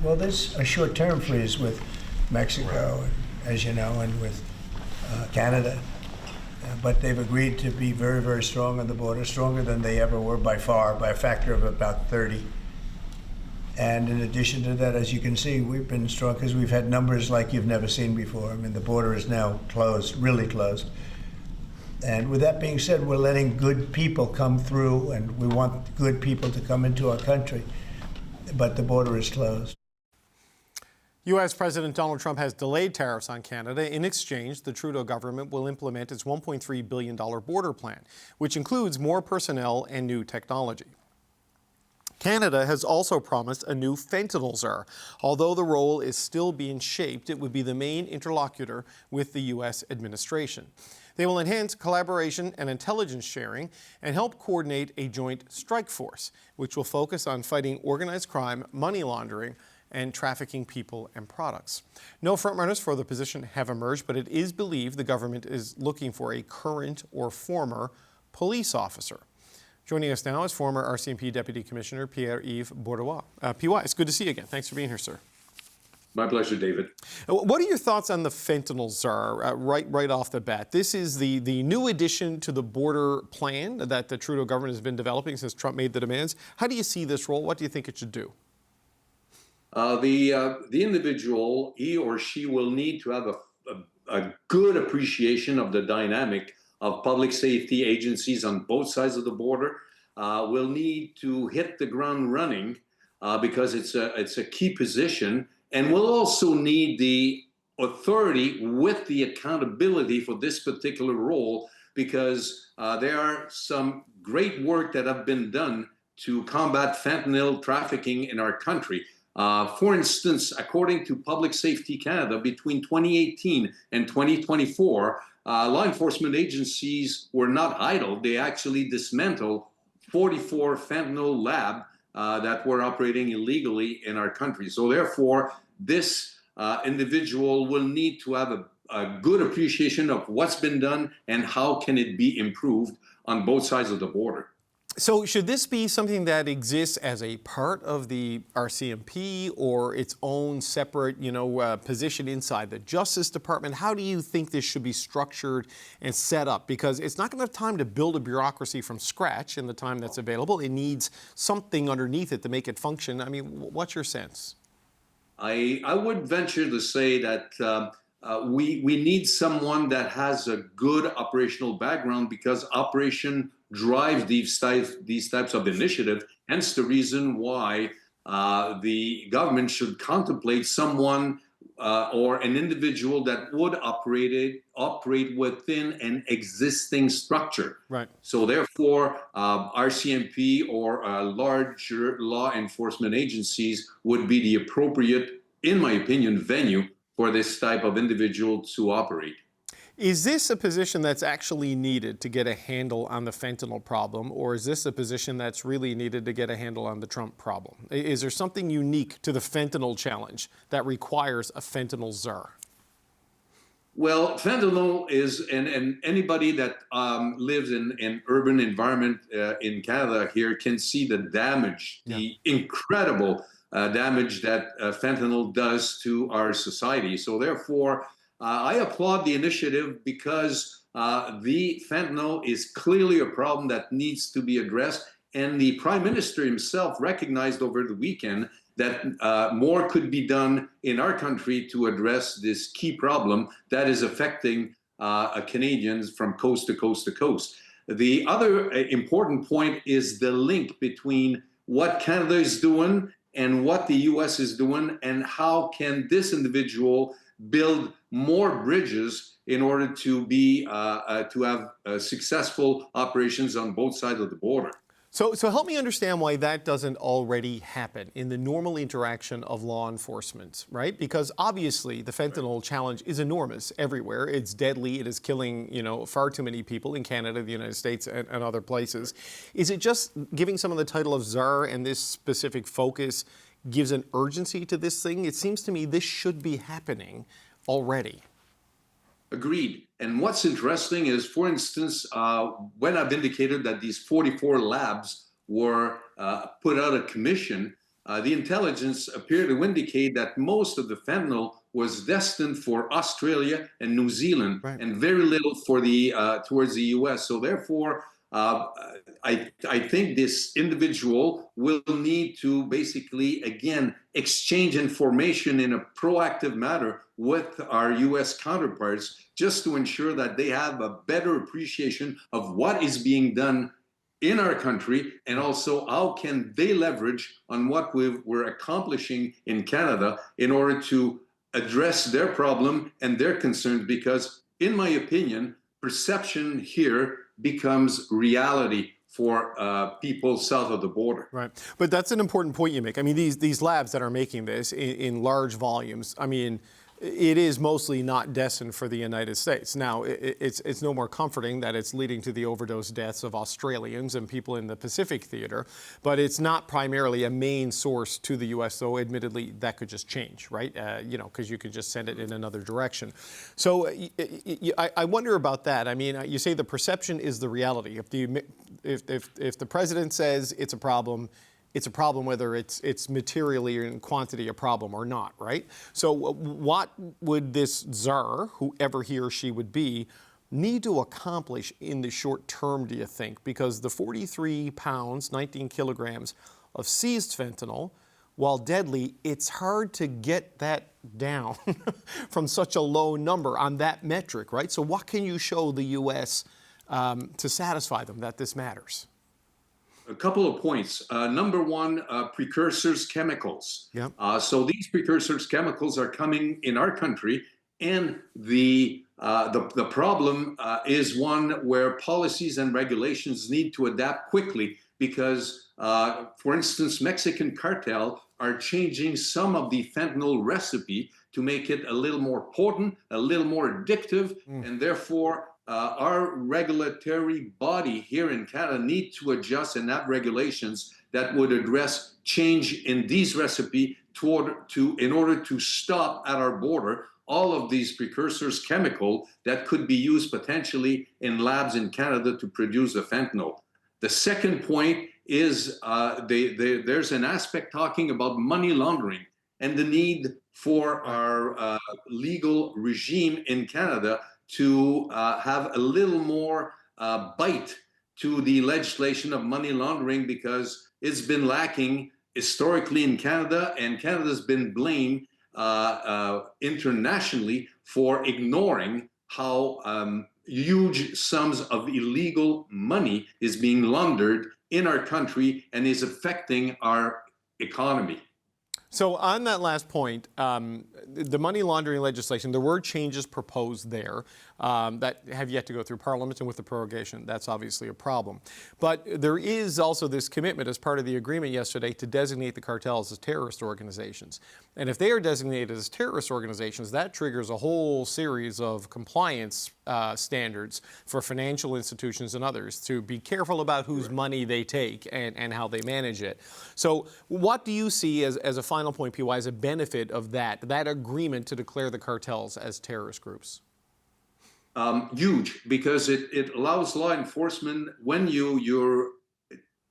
Well, there's a short-term freeze with Mexico, as you know, and with Canada. But they've agreed to be very, very strong on the border, stronger than they ever were by far, by a factor of about 30. And in addition to that, as you can see, we've been strong because we've had numbers like you've never seen before. I mean, the border is now closed, really closed. And with that being said, we're letting good people come through, and we want good people to come into our country. But the border is closed. U.S. President Donald Trump has delayed tariffs on Canada. In exchange, the Trudeau government will implement its $1.3 billion border plan, which includes more personnel and new technology. Canada has also promised a new fentanyl czar. Although the role is still being shaped, it would be the main interlocutor with the U.S. administration. They will enhance collaboration and intelligence sharing and help coordinate a joint strike force, which will focus on fighting organized crime, money laundering, and trafficking people and products. No frontrunners for the position have emerged, but it is believed the government is looking for a current or former police officer. Joining us now is former RCMP Deputy Commissioner Pierre-Yves Bourduas. PY, it's good to see you again. Thanks for being here, sir. My pleasure, David. What are your thoughts on the fentanyl czar right off the bat? This is the new addition to the border plan that the Trudeau government has been developing since Trump made the demands. How do you see this role? What do you think it should do? The individual, he or she, will need to have a good appreciation of the dynamic of public safety agencies on both sides of the border. Will need to hit the ground running because it's a key position, and will also need the authority with the accountability for this particular role, because there are some great work that have been done to combat fentanyl trafficking in our country. For instance, according to Public Safety Canada, between 2018 and 2024, law enforcement agencies were not idle. They actually dismantled 44 fentanyl labs that were operating illegally in our country. So therefore, this individual will need to have a good appreciation of what's been done and how can it be improved on both sides of the border. So should this be something that exists as a part of the RCMP or its own separate, position inside the Justice Department? How do you think this should be structured and set up? Because it's not going to have time to build a bureaucracy from scratch in the time that's available. It needs something underneath it to make it function. I mean, what's your sense? I would venture to say that we need someone that has a good operational background, because operation drives these types of initiatives. Hence the reason why the government should contemplate someone or an individual that would operate within an existing structure. Right. So therefore, RCMP or larger law enforcement agencies would be the appropriate, in my opinion, venue for this type of individual to operate. Is this a position that's actually needed to get a handle on the fentanyl problem, or is this a position that's really needed to get a handle on the Trump problem? Is there something unique to the fentanyl challenge that requires a fentanyl czar? Well, fentanyl is, and anybody that lives in an urban environment in Canada here can see the damage, the incredible damage that fentanyl does to our society. So therefore, I applaud the initiative, because the fentanyl is clearly a problem that needs to be addressed. And the Prime Minister himself recognized over the weekend that more could be done in our country to address this key problem that is affecting Canadians from coast to coast to coast. The other important point is the link between what Canada is doing and what the U.S. is doing, and how can this individual build more bridges in order to be to have successful operations on both sides of the border. So help me understand why that doesn't already happen in the normal interaction of law enforcement, right? Because obviously the fentanyl challenge is enormous everywhere. It's deadly. It is killing, far too many people in Canada, the United States, and other places. Is it just giving someone the title of czar and this specific focus gives an urgency to this thing? It seems to me this should be happening already. Agreed. And what's interesting is, for instance, when I've indicated that these 44 labs were put out of commission, the intelligence appeared to indicate that most of the fentanyl was destined for Australia and New Zealand, Right. and very little for the towards the U.S. So therefore, I think this individual will need to basically, again, exchange information in a proactive manner with our U.S. counterparts, just to ensure that they have a better appreciation of what is being done in our country, and also how can they leverage on what we're accomplishing in Canada in order to address their problem and their concerns. Because in my opinion, perception here becomes reality for people south of the border. Right. But that's an important point you make. I mean, these labs that are making this in large volumes, I mean, it is mostly not destined for the United States. Now, it's no more comforting that it's leading to the overdose deaths of Australians and people in the Pacific theater, but it's not primarily a main source to the U.S., though admittedly that could just change, right? You know, because you could just send it in another direction. So I wonder about that. I mean, you say the perception is the reality. If the president says it's a problem whether it's materially or in quantity a problem or not, right? So what would this czar, whoever he or she would be, need to accomplish in the short term, do you think? Because the 43 pounds, 19 kilograms of seized fentanyl, while deadly, it's hard to get that down from such a low number on that metric, right? So what can you show the U.S. To satisfy them that this matters? A couple of points. Number one, precursors, chemicals. Yep. So these precursors, chemicals, are coming in our country, and the problem is one where policies and regulations need to adapt quickly, because, for instance, Mexican cartel are changing some of the fentanyl recipe to make it a little more potent, a little more addictive, and therefore our regulatory body here in Canada need to adjust and have regulations that would address change in these recipes in order to stop at our border all of these precursors, chemical that could be used potentially in labs in Canada to produce the fentanyl. The second point is there's an aspect talking about money laundering and the need for our legal regime in Canada to have a little more bite to the legislation of money laundering, because it's been lacking historically in Canada, and Canada's been blamed internationally for ignoring how huge sums of illegal money is being laundered in our country and is affecting our economy. So on that last point, the money laundering legislation, there were changes proposed there that have yet to go through Parliament, and with the prorogation, that's obviously a problem. But there is also this commitment as part of the agreement yesterday to designate the cartels as terrorist organizations. And if they are designated as terrorist organizations, that triggers a whole series of compliance standards for financial institutions and others to be careful about whose money they take and how they manage it. So what do you see as a final point, PY, as a benefit of that agreement to declare the cartels as terrorist groups? Huge, because it allows law enforcement, when you're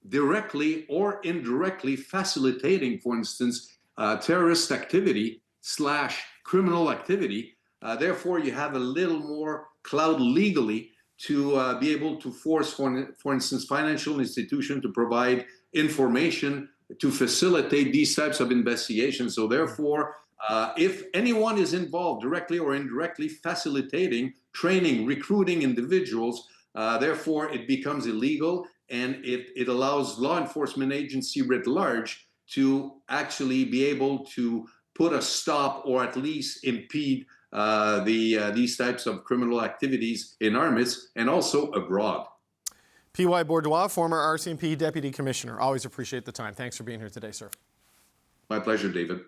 directly or indirectly facilitating, for instance, terrorist activity / criminal activity. Therefore, you have a little more clout legally to be able to force, for instance, financial institutions to provide information to facilitate these types of investigations. So therefore, if anyone is involved directly or indirectly facilitating, training, recruiting individuals, therefore it becomes illegal, and it allows law enforcement agency writ large to actually be able to put a stop or at least impede these types of criminal activities in our midst and also abroad. Pierre-Yves Bourduas, former RCMP Deputy Commissioner. Always appreciate the time. Thanks for being here today, sir. My pleasure, David.